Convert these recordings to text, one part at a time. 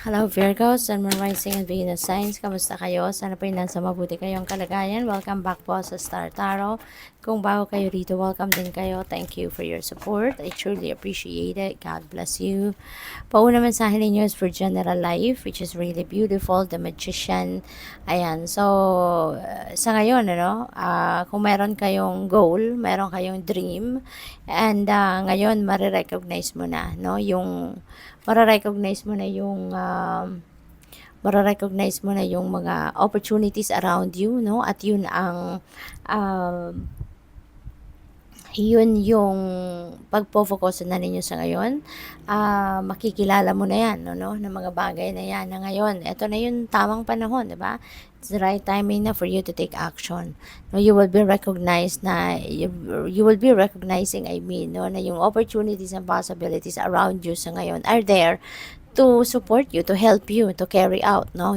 Hello Virgo, Sun, Moon, Rising, and Venus Signs. Kamusta kayo? Sana po nasa mabuti kayong kalagayan. Welcome back po sa Star Tarot. Kung bago kayo rito, welcome din kayo. Thank you for your support. I truly appreciate it. God bless you. Pauna mensahe ninyo is for general life, which is really beautiful. The Magician. Ayan. So, sa ngayon, kung meron kayong goal, meron kayong dream, and ngayon, marirecognize mo na, no? Mararecognize mo na yung mararecognize mo na yung mga opportunities around you, no? At yun yung pagpo-focus na ninyo sa ngayon. Makikilala mo na yan, no? Ng mga bagay na yan na ngayon. Ito na yung tamang panahon, di ba? It's the right timing na for you to take action. No, you will be recognized na, you will be recognizing, no, na yung opportunities and possibilities around you sa ngayon are there to support you, to help you, to carry out, no,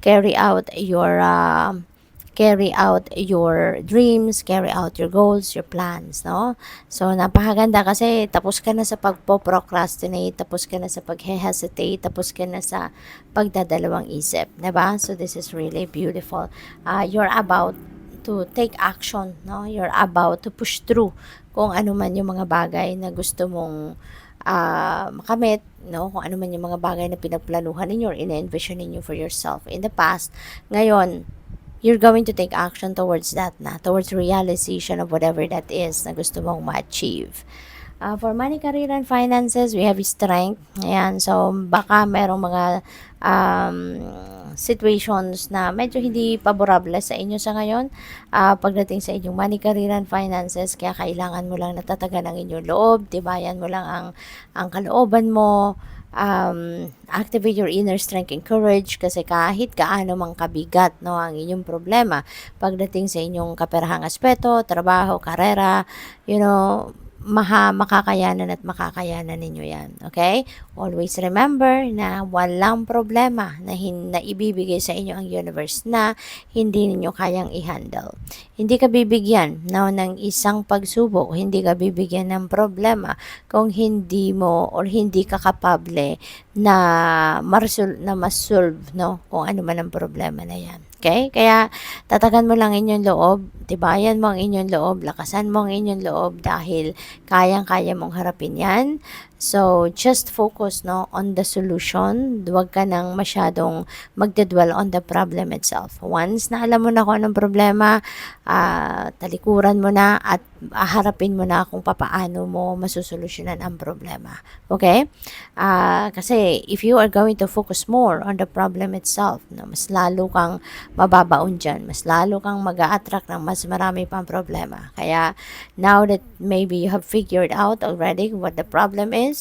carry out your, carry out your dreams, carry out your goals, your plans, no? So, napakaganda kasi tapos ka na sa pagpo-procrastinate, tapos ka na sa pag-hesitate, tapos ka na sa pagdadalawang isip, diba? So, this is really beautiful. You're about to take action, no? You're about to push through kung ano man yung mga bagay na gusto mong makamit, no? Kung ano man yung mga bagay na pinagplanuhan ninyo or ina-envision ninyo for yourself in the past. Ngayon, you're going to take action towards that na, towards realization of whatever that is na gusto mong ma-achieve. For money, career, and finances, we have strength. Ayan, so baka merong mga situations na medyo hindi paborable sa inyo sa ngayon pagdating sa inyong money, career, and finances, kaya kailangan mo lang natatagan ang inyong loob, tibayan mo lang ang kalooban mo, activate your inner strength and courage kasi kahit kaano mang kabigat, no, ang inyong problema pagdating sa inyong kaperahang aspeto, trabaho, karera, makakayanan at makakayanan ninyo yan. Okay? Always remember na walang problema na ibibigay sa inyo ang universe na hindi ninyo kayang i-handle. Hindi ka bibigyan, no, ng isang pagsubok, hindi ka bibigyan ng problema kung hindi mo or hindi ka kapable na ma-solve, no, kung ano man ang problema na yan. Okay? Kaya, tatagan mo lang inyong loob, tibayan mo ang inyong loob, lakasan mo ang inyong loob dahil kayang-kaya mong harapin yan. So, just focus, no, on the solution. Huwag ka nang masyadong magdadwell on the problem itself. Once na alam mo na kung anong problema, talikuran mo na at harapin mo na kung papaano mo masusolusyonan ang problema. Okay? Kasi if you are going to focus more on the problem itself, no, mas lalo kang mababaon dyan, mas lalo kang mag-a-attract ng mas marami pang problema. Kaya, now that maybe you have figured out already what the problem is,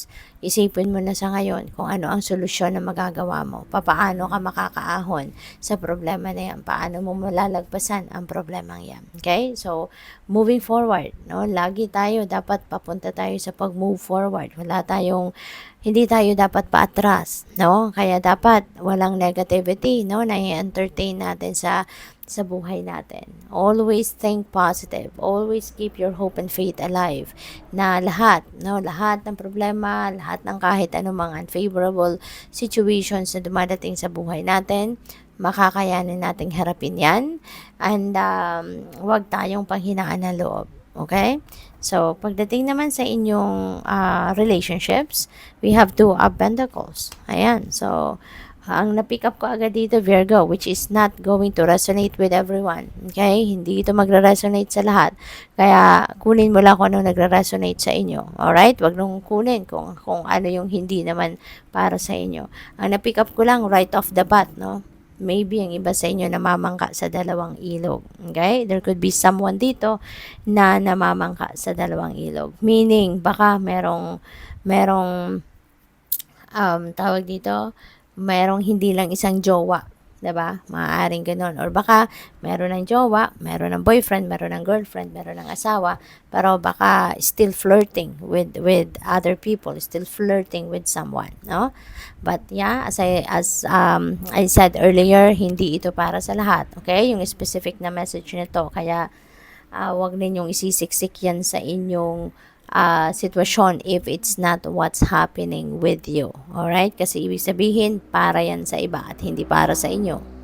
isipin mo na sa ngayon kung ano ang solusyon na magagawa mo. Paano ka makakaahon sa problema na yan. Paano mo malalagpasan ang problemang yan. Okay? So, moving forward, no? Lagi tayo dapat papunta tayo sa pag-move forward. Hindi tayo dapat paatras, no? Kaya dapat walang negativity, no, na i-entertain natin sa buhay natin. Always think positive. Always keep your hope and faith alive. Na lahat ng problema, lahat ng kahit anumang unfavorable situations na dumadating sa buhay natin, makakayanin nating harapin yan. And huwag tayong panghinaan ng loob. Okay? So, pagdating naman sa inyong relationships, we have two of pentacles. Ayan. So, ang na-pick up ko agad dito, Virgo, which is not going to resonate with everyone. Okay? Hindi ito magre-resonate sa lahat. Kaya, kunin mo lang kung ano nagre-resonate sa inyo. Alright? Wag nung kunin kung ano yung hindi naman para sa inyo. Ang na-pick up ko lang right off the bat, no? Maybe ang iba sa inyo namamangka sa dalawang ilog. Okay? There could be someone dito na namamangka sa dalawang ilog. Meaning, baka merong tawag dito, merong hindi lang isang jowa, 'di ba? Maaaring ganoon. Or baka meron ng jowa, meron ng boyfriend, meron ng girlfriend, meron ng asawa, pero baka still flirting with other people, still flirting with someone, no? But yeah, as I said earlier, hindi ito para sa lahat, okay? Yung specific na message nito, kaya wag ninyong isisiksik yan sa inyong sitwasyon if it's not what's happening with you. Alright? Kasi ibig sabihin, para yan sa iba at hindi para sa inyo.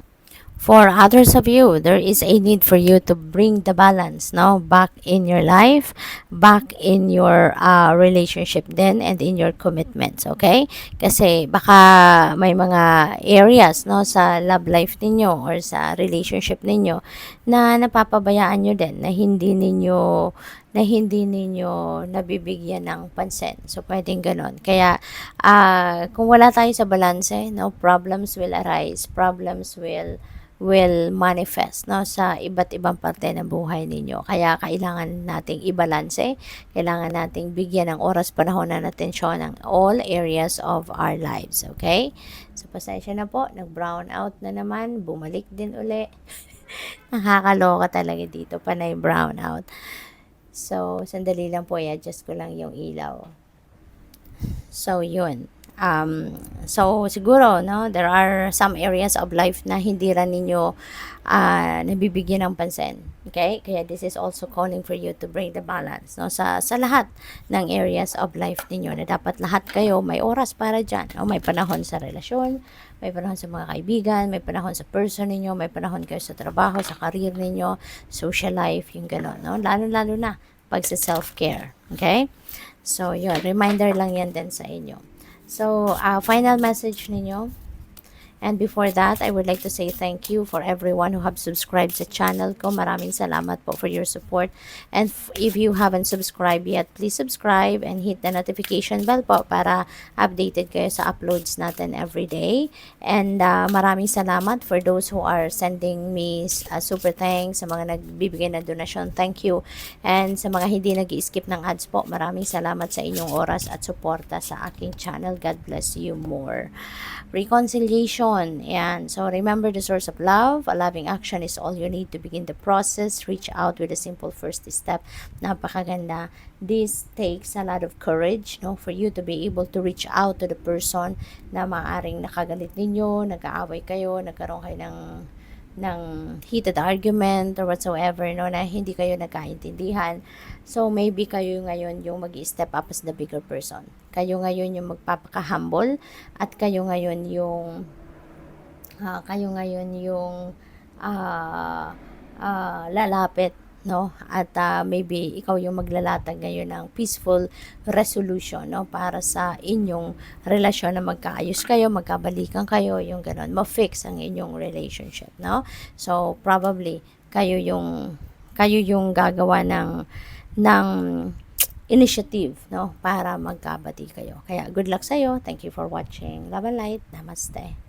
For others of you, there is a need for you to bring the balance, no, back in your life, back in your relationship then, and in your commitments, okay? Kasi baka may mga areas, no, sa love life ninyo or sa relationship ninyo na napapabayaan nyo din, na hindi ninyo nabibigyan ng pansin. So, pwedeng ganon. Kaya, kung wala tayo sa balanse, no, problems will arise, problems will manifest, no, sa iba't ibang parte ng buhay ninyo. Kaya kailangan nating ibalanse, kailangan nating bigyan ng oras, panahon at atensyon ng all areas of our lives, okay? So pasensya na po, nag-brown out na naman, bumalik din uli. Nakakaloka talaga dito, panay brown out. So sandali lang po, i-adjust ko lang yung ilaw. So yun. So siguro, no, there are some areas of life na hindi rin ninyo nabibigyan ng pansin. Okay? Kaya this is also calling for you to bring the balance, no, sa lahat ng areas of life ninyo, na dapat lahat kayo may oras para dyan. No? May panahon sa relasyon, may panahon sa mga kaibigan, may panahon sa person ninyo, may panahon kayo sa trabaho, sa career ninyo, social life, yung gano'n. No? Lalo-lalo na pag sa self-care. Okay? So, yun. Reminder lang yan din sa inyo. So, final message ninyo. And before that, I would like to say thank you for everyone who have subscribed sa channel ko. Maraming salamat po for your support. And if you haven't subscribed yet, please subscribe and hit the notification bell po para updated kayo sa uploads natin every day. And maraming salamat for those who are sending me super thanks, sa mga nagbibigay ng donasyon. Thank you. And sa mga hindi nag-skip ng ads po, maraming salamat sa inyong oras at suporta sa aking channel. God bless you more. Reconciliation. Yan. So, remember the source of love. A loving action is all you need to begin the process. Reach out with a simple first step. Napakaganda. This takes a lot of courage, no, for you to be able to reach out to the person na maaring nakagalit ninyo, nag-aaway kayo, nagkaroon kayo ng heated argument or whatsoever, no, na hindi kayo nagkaintindihan. So, maybe kayo ngayon yung mag-step up as the bigger person. Kayo ngayon yung magpapaka-humble at kayo ngayon yung lalapit, no, at maybe ikaw yung maglalatag ngayon ng peaceful resolution, no, para sa inyong relasyon, na magkaayos kayo, magkabalikan kayo, yung ganon, ma-fix ang inyong relationship, no. So probably kayo yung gagawa ng initiative, no, para magkabati kayo. Kaya good luck sa'yo. Thank you for watching. Love and light. Namaste.